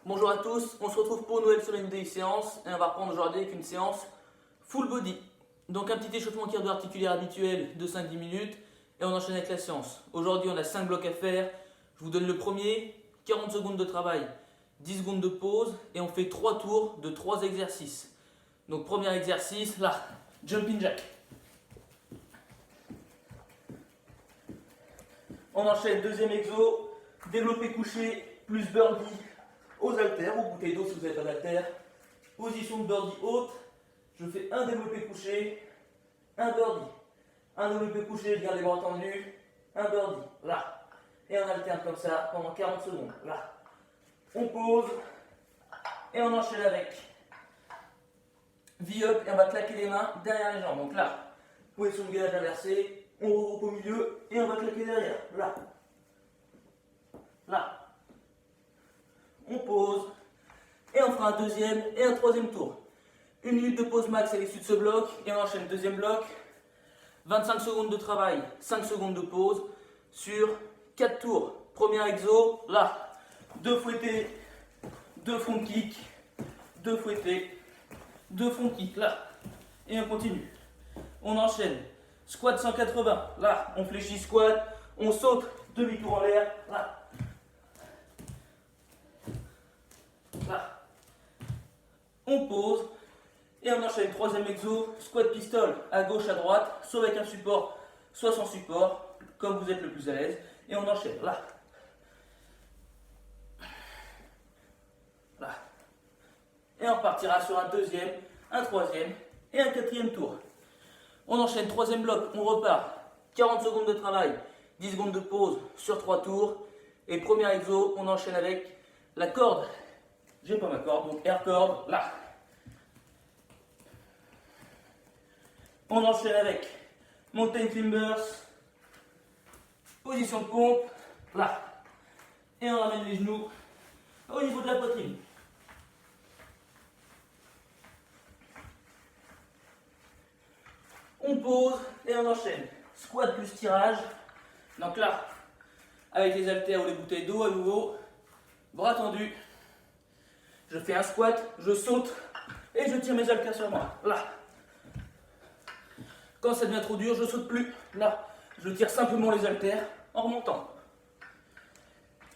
Bonjour à tous, on se retrouve pour une nouvelle semaine de séance et on va reprendre aujourd'hui avec une séance full body. Donc un petit échauffement cardio-articulaire habituel de 5-10 minutes et on enchaîne avec la séance. Aujourd'hui on a 5 blocs à faire, je vous donne le premier, 40 secondes de travail, 10 secondes de pause et on fait 3 tours de 3 exercices. Donc premier exercice, là, jumping jack. On enchaîne deuxième exo, développé couché plus birdie aux haltères ou bouteille d'eau si vous n'avez pas d'haltères. Position de birdie haute, je fais un développé couché, un birdie. Un développé couché, je garde les bras tendus, un birdie, là. Et on alterne comme ça pendant 40 secondes, là. On pose et on enchaîne avec V-up et on va claquer les mains derrière les jambes. Donc là, position de gainage inversée, on regroupe au milieu et on va claquer derrière, là. Là. On pose et on fera un deuxième et un troisième tour. Une minute de pause max à l'issue de ce bloc et on enchaîne deuxième bloc. 25 secondes de travail, 5 secondes de pause sur 4 tours. Premier exo, là, 2 fouettés, 2 front kick, 2 fouettés, 2 front kick, là. Et on continue. On enchaîne. Squat 180, là, on fléchit squat, on saute, demi-tour en l'air, là. Là. On pose et on enchaîne troisième exo, squat pistol à gauche, à droite, soit avec un support, soit sans support, comme vous êtes le plus à l'aise. Et on enchaîne là. Là. Et on partira sur un deuxième, un troisième et un quatrième tour. On enchaîne troisième bloc, on repart. 40 secondes de travail, 10 secondes de pause sur 3 tours. Et premier exo, on enchaîne avec la corde. J'ai pas ma corde, donc air corde, là. On enchaîne avec mountain climbers, position de pompe, là. Et on ramène les genoux au niveau de la poitrine. On pose et on enchaîne. Squat plus tirage. Donc là, avec les haltères ou les bouteilles d'eau à nouveau, bras tendus. Je fais un squat, je saute et je tire mes haltères sur moi. Là. Quand ça devient trop dur, je saute plus. Là. Je tire simplement les haltères en remontant.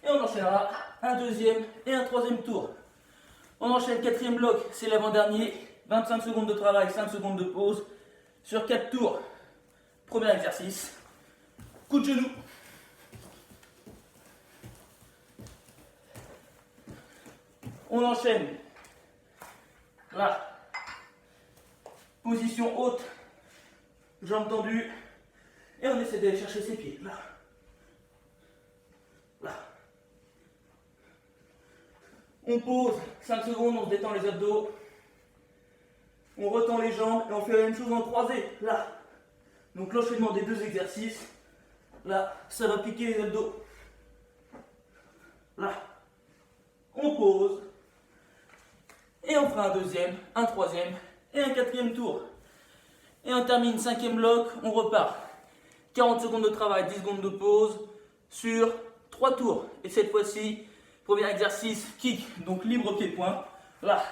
Et on enchaînera un deuxième et un troisième tour. On enchaîne quatrième bloc, c'est l'avant-dernier. 25 secondes de travail, 5 secondes de pause sur 4 tours. Premier exercice. Coup de genou. On enchaîne. Là. Position haute. Jambes tendues. Et on essaie d'aller chercher ses pieds. Là. Là. On pose 5 secondes, on se détend les abdos. On retend les jambes et on fait la même chose en croisé. Là. Donc l'enchaînement des deux exercices. Là, ça va piquer les abdos. Là. On pose. Et on fera un deuxième, un troisième et un quatrième tour. Et on termine, cinquième bloc, on repart. 40 secondes de travail, 10 secondes de pause sur 3 tours. Et cette fois-ci, premier exercice, kick, donc libre pied-point. Là,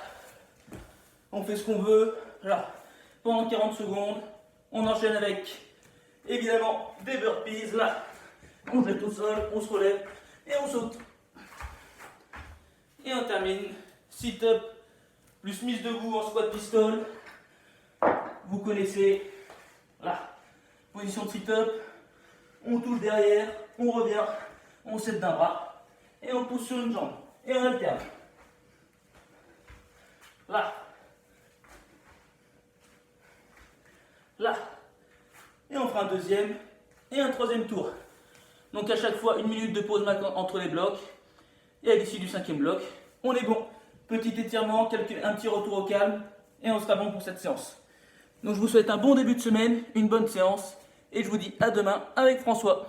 on fait ce qu'on veut. Là, pendant 40 secondes, on enchaîne avec, évidemment, des burpees. Là, on jette au sol, on se relève et on saute. Et on termine, sit-up plus mise debout en squat pistol. Vous connaissez, là, position de sit-up, on touche derrière, on revient, on s'aide d'un bras et on pousse sur une jambe et on alterne. Là, là, et on fera un deuxième et un troisième tour. Donc à chaque fois, une minute de pause maintenant entre les blocs et à l'issue du cinquième bloc, on est bon. Petit étirement, un petit retour au calme et on sera bon pour cette séance. Donc je vous souhaite un bon début de semaine, une bonne séance et je vous dis à demain avec François.